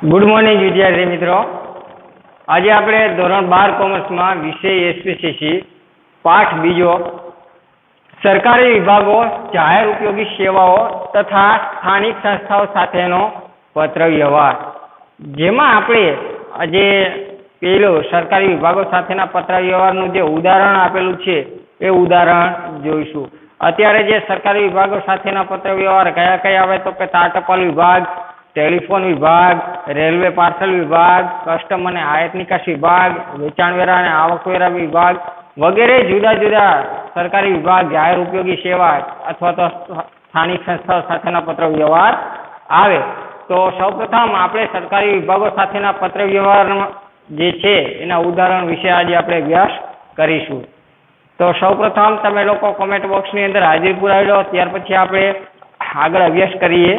Good morning विद्यार्थी मित्रों। आज આપણે ધોરણ 12 કોમર્સમાં વિષય એસપીસીસી પાઠ બીજો સરકારી વિભાગો જાહેર ઉપયોગી સેવાઓ તથા સ્થાનિક સંસ્થાઓ સાથેનો પત્ર વ્યવહાર, જેમાં આપણે આજે પેલો સરકારી વિભાગો સાથેના પત્ર વ્યવહારનું જે ઉદાહરણ આપેલું છે એ ઉદાહરણ જોઈશું। અત્યારે જે સરકારી વિભાગો સાથેના પત્ર વ્યવહાર કયા કયા આવે તો કે તાટપાલ વિભાગ, ટેલિફોન વિભાગ, રેલવે પાર્સલ વિભાગ, કસ્ટમ અને આયાત નિકાસ વિભાગ, વેચાણવેરા અને આવકવેરા વિભાગ વગેરે જુદા જુદા સરકારી વિભાગ જાહેર ઉપયોગી સેવા અથવા તો સ્થાનિક સંસ્થાઓ સાથેના પત્ર વ્યવહાર આવે। તો સૌપ્રથમ આપણે સરકારી વિભાગો સાથેના પત્ર વ્યવહાર જે છે એના ઉદાહરણ વિશે આજે આપણે અભ્યાસ કરીશું। તો સૌપ્રથમ તમે લોકો કોમેન્ટ બોક્સની અંદર હાજરી પુરાવી લો, ત્યાર પછી આપણે આગળ અભ્યાસ કરીએ।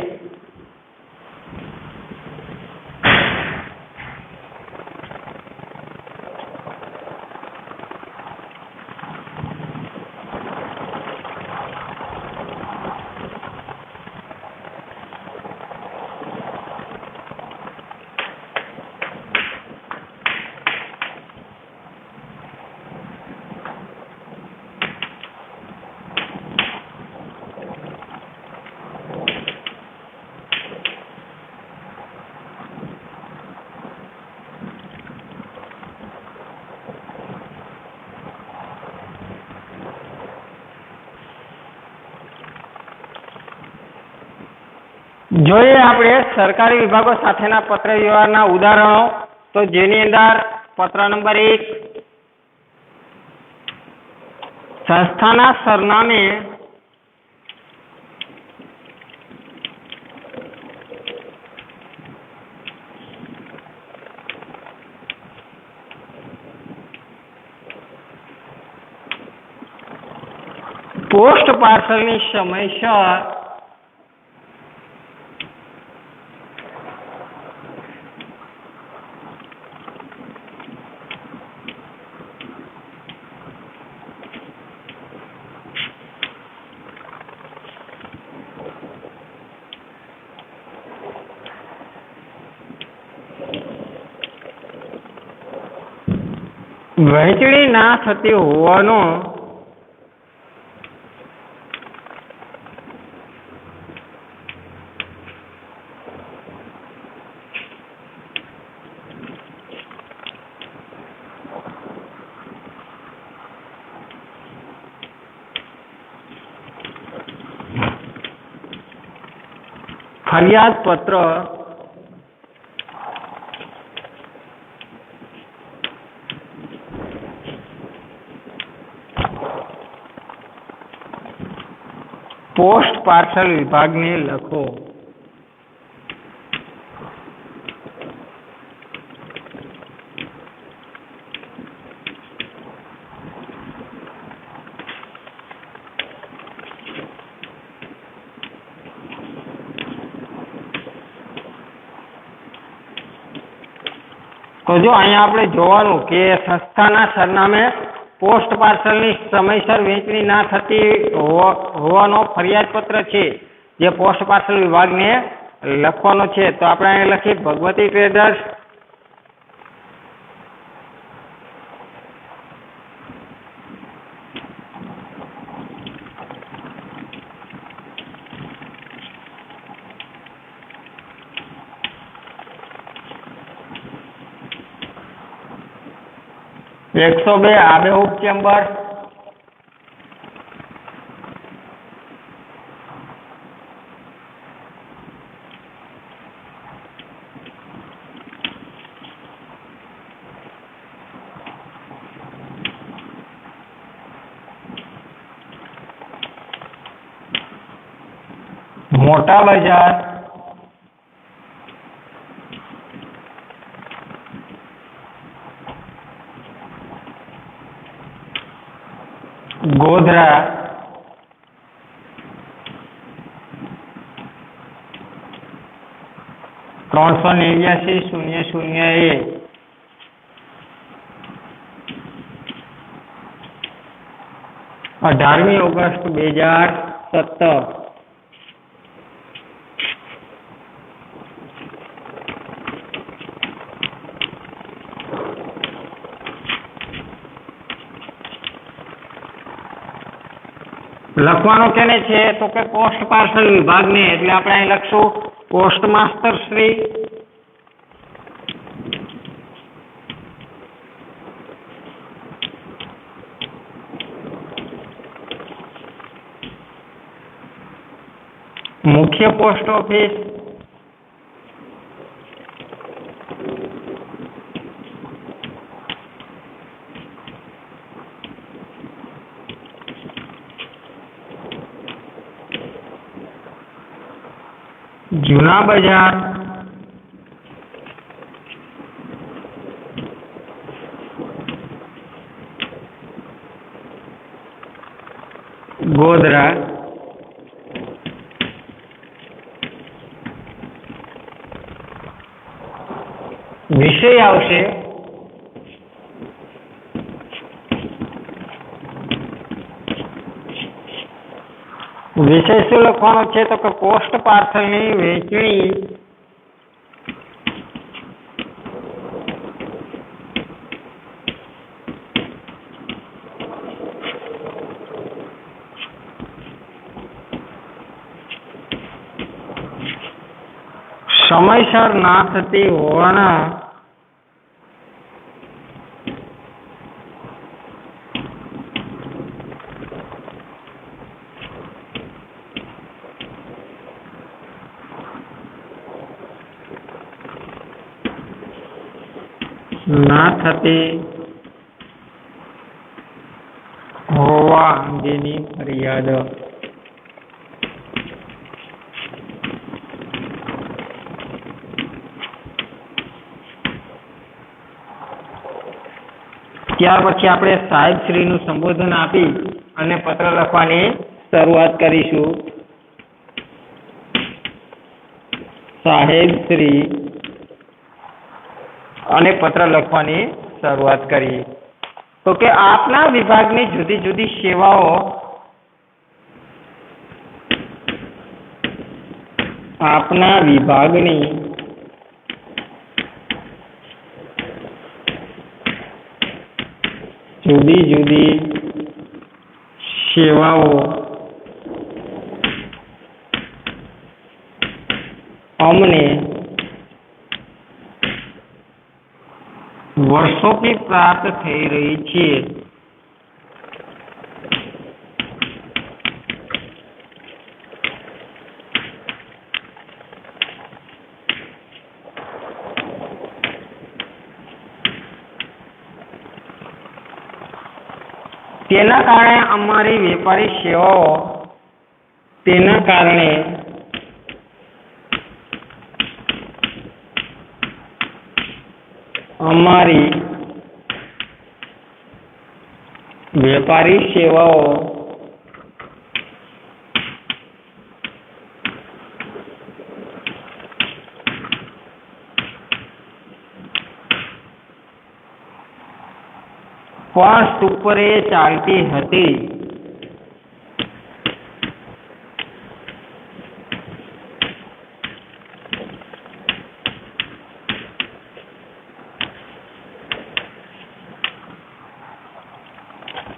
જોઈએ આપણે સરકારી વિભાગો સાથેના પત્ર વ્યવહારના ઉદાહરણો। તો જેની અંદર પત્ર નંબર 1, સંસ્થાના સરનામે પોસ્ટ પાર્સલની સમયસર વહેંચણી ના થતી હોવાનો ફરિયાદ પત્ર પોસ્ટ પાર્સલ વિભાગને લખો। તો જો અહીંયા આપણે જોવાનું કે સંસ્થાના સરનામે પોસ્ટ પાર્સલની સમયસર વહેંચણી ના થતી હોવાનો ફરિયાદ પત્ર છે જે પોસ્ટ પાર્સલ વિભાગને લખવાનો છે। તો આપણે અહીં લખીએ ભગવતી ટ્રેડર્સ, એકસો 2 આબેહૂબ ચેમ્બર, મોટા બજાર, ગોધરા, ત્રણસો 89,001, 18મી ઓગસ્ટ 2017। લખવાનો કેને છે તો કે પોસ્ટ પાર્સલ વિભાગને, એટલે આપણે અહીં લખશું પોસ્ટ માસ્ટર શ્રી. મુખ્ય પોસ્ટ ઓફિસ, જૂના બજાર, ગોધરા, વિષય આવશે વિષય શું લખવાનો છે તો કે પોસ્ટ પાર્સલની વહેંચણી સમયસર ના થતી હોવાના અંગેની ફરિયાદ. ત્યાર પછી આપણે સાહેબશ્રીનું સંબોધન આપી અને પત્ર લખવાની શરૂઆત કરીશું. સાહેબશ્રી અને પત્ર લખવાની શરૂઆત કરી. તો કે આપના વિભાગની જુદી જુદી સેવાઓ આપના વિભાગની જુદી જુદી સેવાઓ અમને વર્ષોથી પ્રાપ્ત થઈ રહી છે. તેના કારણે અમારી વેપારી સેવાઓ તેના કારણે અમારી વેપારી સેવાઓ પણ સુપરે ચાલતી હતી.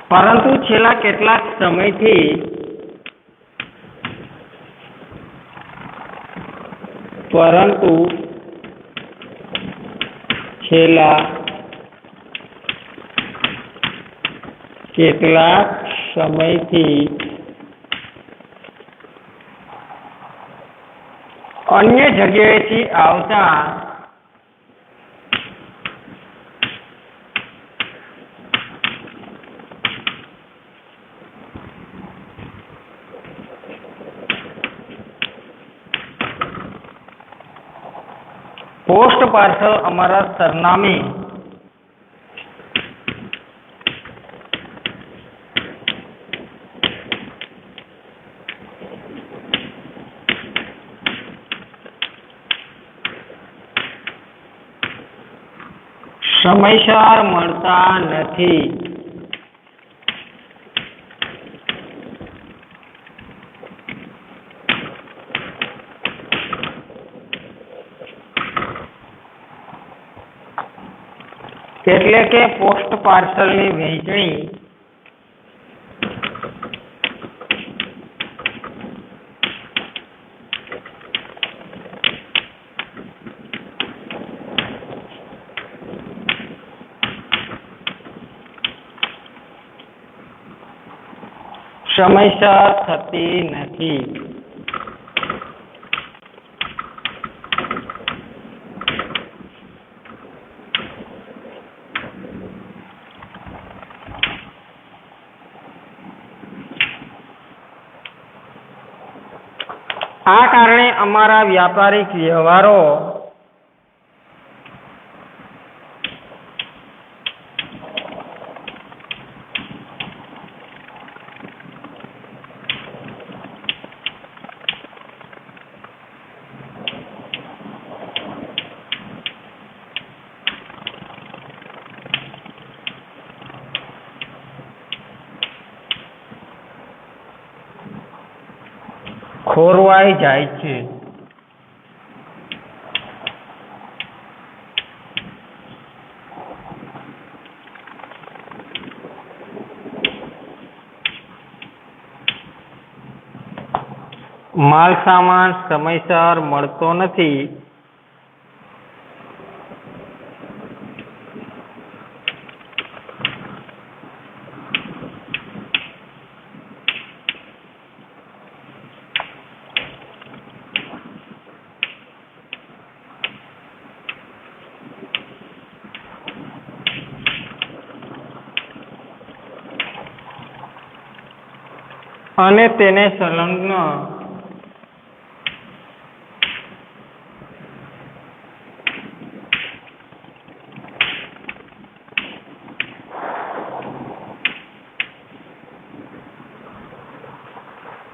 પરંતુ છેલ્લા કેટલાક સમયથી અન્ય જગ્યાએથી આવતા પોસ્ટ પાર્સલ અમારા સરનામે સમયસર મળતા નથી. એટલે કે પોસ્ટ પાર્સલની વહેંચણી સમયસર થતી નથી. આ કારણે અમારા વ્યાપારિક વ્યવહારો ખોરવાઈ જાય છે. માલ સામાન સમયસર મળતો નથી. અને તેને સંલગ્ન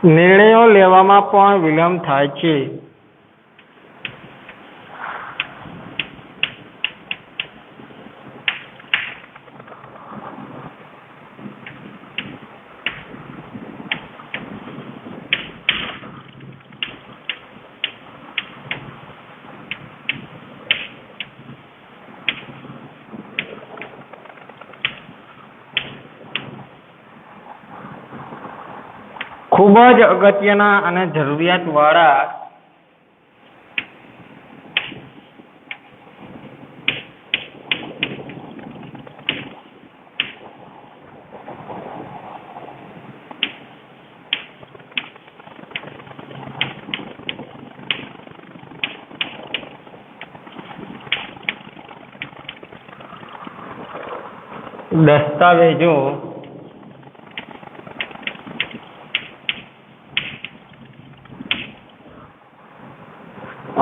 નિર્ણયો લેવામાં પણ વિલંબ થાય છે. ખૂબ જ અગત્યના અને જરૂરિયાતવાળા દસ્તાવેજો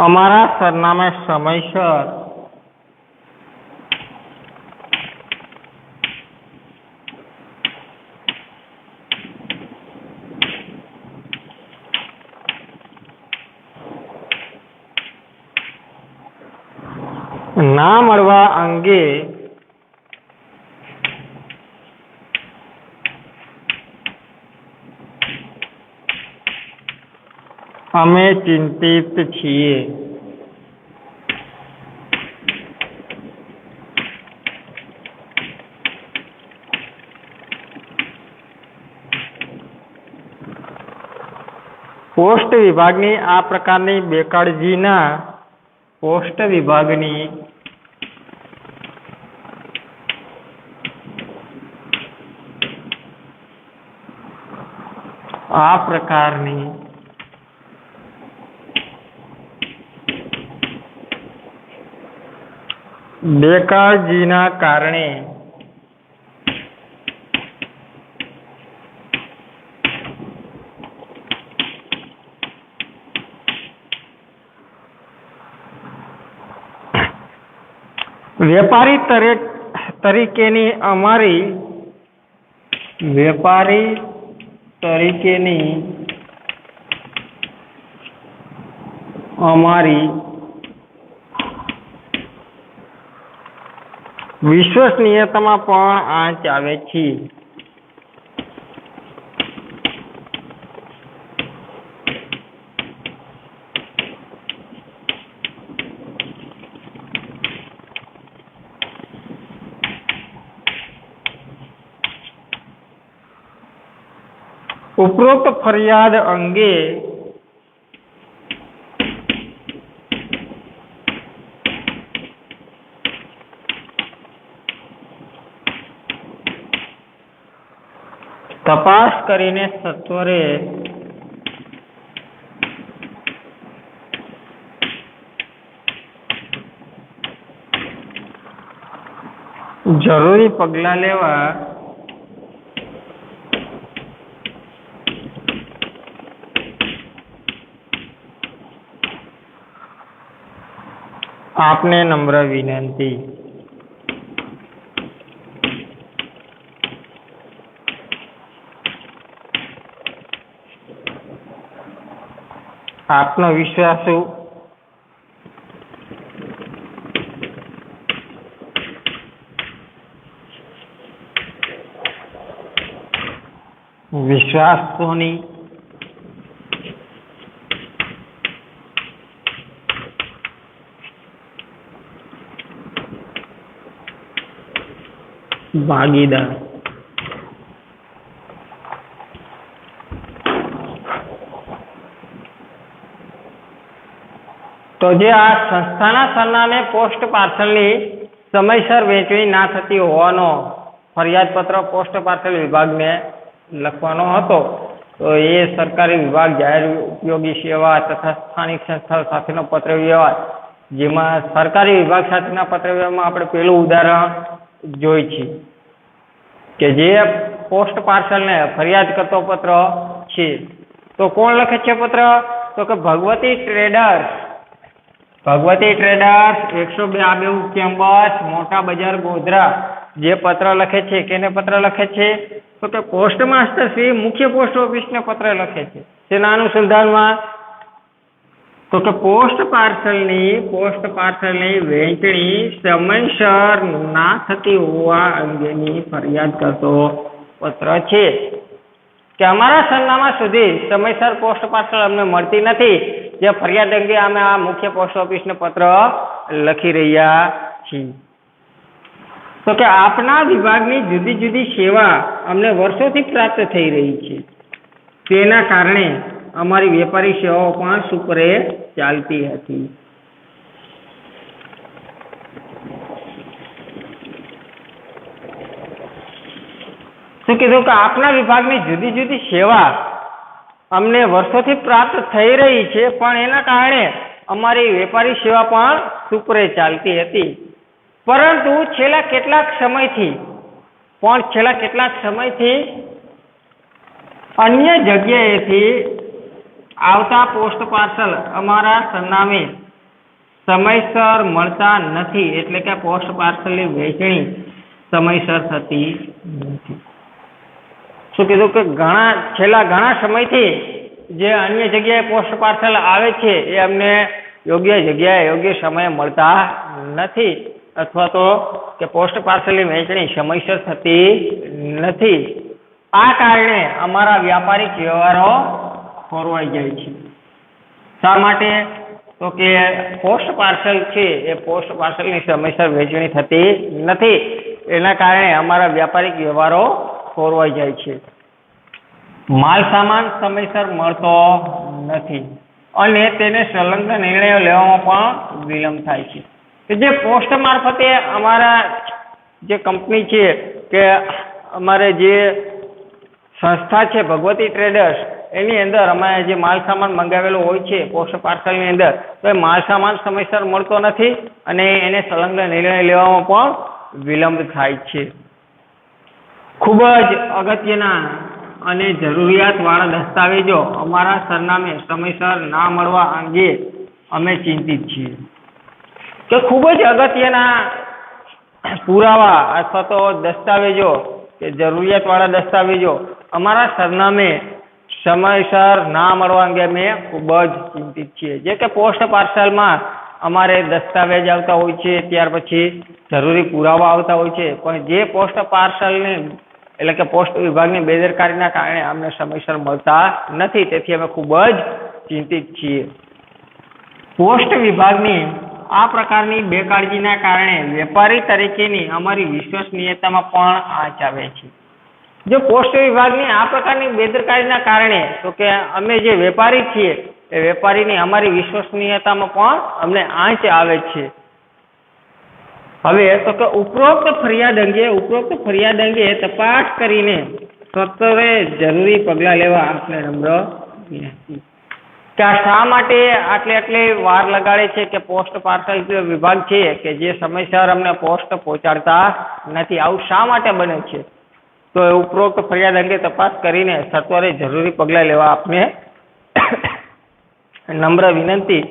અમારા સરનામે સમયસર ના મળવા અંગે અમે ચિંતિત છીએ. પોસ્ટ વિભાગની આ પ્રકારની બેકાળજીના પોસ્ટ વિભાગની આ પ્રકારની બેકાળજીના કારણે વેપારી તરીકેની અમારી વિશ્વસનીયતામાં પણ આંચ આવે છે. ઉપરોક્ત ફરિયાદ અંગે તપાસ કરીને સત્વરે જરૂરી પગલાં લેવા આપને નમ્ર વિનંતી। આપનો વિશ્વાસુ વિશ્વાસોની ભાગીદાર। તો જે આ સંસ્થાના સરનામે પોસ્ટ પાર્સલની સમયસર વહેંચણી ના થતી હોવાનો ફરિયાદપત્ર પોસ્ટ પાર્સલ વિભાગને લખવાનો હતો, તો એ સરકારી વિભાગ જાહેર ઉપયોગી સેવા તથા સ્થાનિક સંસ્થાઓ સાથેનો પત્ર વ્યવહાર, જેમાં સરકારી વિભાગ સાથેના પત્ર વ્યવહારમાં આપણે પેલું ઉદાહરણ જોઈ છે કે જે પોસ્ટ પાર્સલને ફરિયાદ કરતો પત્ર છે, તો કોણ લખે છે પત્ર? તો કે ભગવતી ટ્રેડર્સ 102 કેમ્પસ મોટા બજાર ગોધરા જે પત્ર લખે છે, કેને પત્ર લખે છે? તો કે પોસ્ટ માસ્ટર શ્રી મુખ્ય પોસ્ટ ઓફિસને પત્ર લખે છે। તેના અનુસંધાનમાં તો કે પોસ્ટ પાર્સલની વહેંચણી સમયસર ના થતી હોવા અંગેની ફરિયાદ કરતો પત્ર છે કે અમારા સરનામા સુધી સમયસર પોસ્ટ પાર્સલ અમને મળતી નથી, જે ફરિયાદ અંગે અમે આ મુખ્ય પોસ્ટ ઓફિસને પત્ર લખી રહ્યા છીએ। તો કે આપના વિભાગની જુદી જુદી સેવા અમને વર્ષોથી પ્રાપ્ત થઈ રહી છે, તેના કારણે અમારી વેપારી સેવાઓ પણ સુપરે ચાલતી હતી। શું કીધું કે આપના વિભાગની જુદી જુદી સેવા અમને વર્ષોથી પ્રાપ્ત થઈ રહી છે, પણ એના કારણે અમારી વેપારી સેવા પણ સુપરે ચાલતી હતી, પરંતુ છેલ્લા કેટલાક સમયથી અન્ય જગ્યાએથી આવતા પોસ્ટ પાર્સલ અમારા સરનામે સમયસર મળતા નથી, એટલે કે પોસ્ટ પાર્સલની વહેંચણી સમયસર થતી નથી। શું કીધું કે છેલ્લા ઘણા સમયથી જે અન્ય જગ્યાએ પોસ્ટ પાર્સલ આવે છે એ અમને યોગ્ય જગ્યાએ યોગ્ય સમયે મળતા નથી, અથવા તો કે પોસ્ટ પાર્સલની વહેંચણી સમયસર થતી નથી। આ કારણે અમારા વ્યાપારિક વ્યવહારો ખોરવાઈ જાય છે। શા માટે? તો કે પોસ્ટ પાર્સલ છે એ પોસ્ટ પાર્સલની સમયસર વહેંચણી થતી નથી, એના કારણે અમારા વ્યાપારિક વ્યવહારો ખોરવાઈ જાય છે, માલ સામાન સમયસર મળતો નથી અને તેને સંલગ્ન નિર્ણયો લેવામાં પણ વિલંબ થાય છે। કે જે પોસ્ટ મારફતે અમારા જે કંપની છે કે અમારે જે સંસ્થા છે ભગવતી ટ્રેડર્સ, એની અંદર અમે જે માલ સામાન મંગાવેલો હોય છે પોસ્ટ પાર્સલની અંદર, તો એ માલ સામાન સમયસર મળતો નથી અને એને સંલગ્ન નિર્ણય લેવામાં પણ વિલંબ થાય છે। ખૂબ જ અગત્યના અને જરૂરિયાતવાળા દસ્તાવેજો અમારા સરનામે સમયસર ના મળવા અંગે અમે ચિંતિત છીએ। કે ખૂબ જ અગત્યના પુરાવા અથવા તો દસ્તાવેજો કે જરૂરિયાતવાળા દસ્તાવેજો અમારા સરનામે સમયસર ના મળવા અંગે અમે ખૂબ જ ચિંતિત છીએ। જે કે પોસ્ટ પાર્સલમાં અમારે દસ્તાવેજ આવતા હોય છે, ત્યાર પછી જરૂરી પુરાવા આવતા હોય છે, પણ જે પોસ્ટ પાર્સલને એટલે કે પોસ્ટ વિભાગની બેદરકારીના કારણે અમને સમયસર મળતા નથી, તેથી અમે ખૂબ જ ચિંતિત છીએ। પોસ્ટ વિભાગની આ પ્રકારની બેકાળજીના કારણે વેપારી તરીકેની અમારી વિશ્વસનીયતામાં પણ આંચ આવે છે। જો પોસ્ટ વિભાગની આ પ્રકારની બેદરકારીના કારણે તો કે અમે જે વેપારી છીએ એ વેપારીની અમારી વિશ્વસનીયતામાં પણ અમને આંચ આવે છે। હવે તો કે ઉપરોક્ત ફરિયાદ અંગે તપાસ કરીને સત્વરે જરૂરી પગલાં લેવા આપણે નમ્ર વિનંતી. કે આ શા માટે આટલી વાર લગાડે છે કે પોસ્ટ પાર્સલ વિભાગ છે કે જે સમયસર અમને પોસ્ટ પહોંચાડતા નથી, આવું શા માટે બને છે? તો ઉપરોક્ત ફરિયાદ અંગે તપાસ કરીને સત્વરે જરૂરી પગલાં લેવા આપને નમ્ર વિનંતી.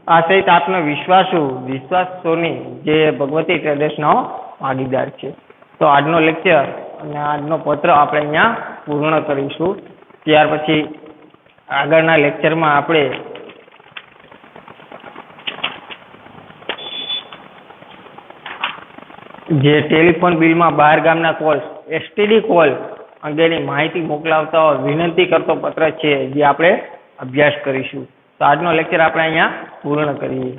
આ સહિત આપનો વિશ્વાસ સોની જે ભગવતી ટ્રેડર્સનો ભાગીદાર છે. તો આજનો લેક્ચર અને આજનો પત્ર આપણે અહીંયા પૂર્ણ કરીશું. ત્યાર પછી આગળના લેક્ચરમાં આપણે જે ટેલિફોન બિલમાં બહાર ગામના કોલ STD કોલ અંગેની માહિતી મોકલાવતા વિનંતી કરતો પત્ર છે જે આપણે અભ્યાસ કરીશું. તો આજનો લેક્ચર આપણે અહીંયા પૂર્ણ કરીએ.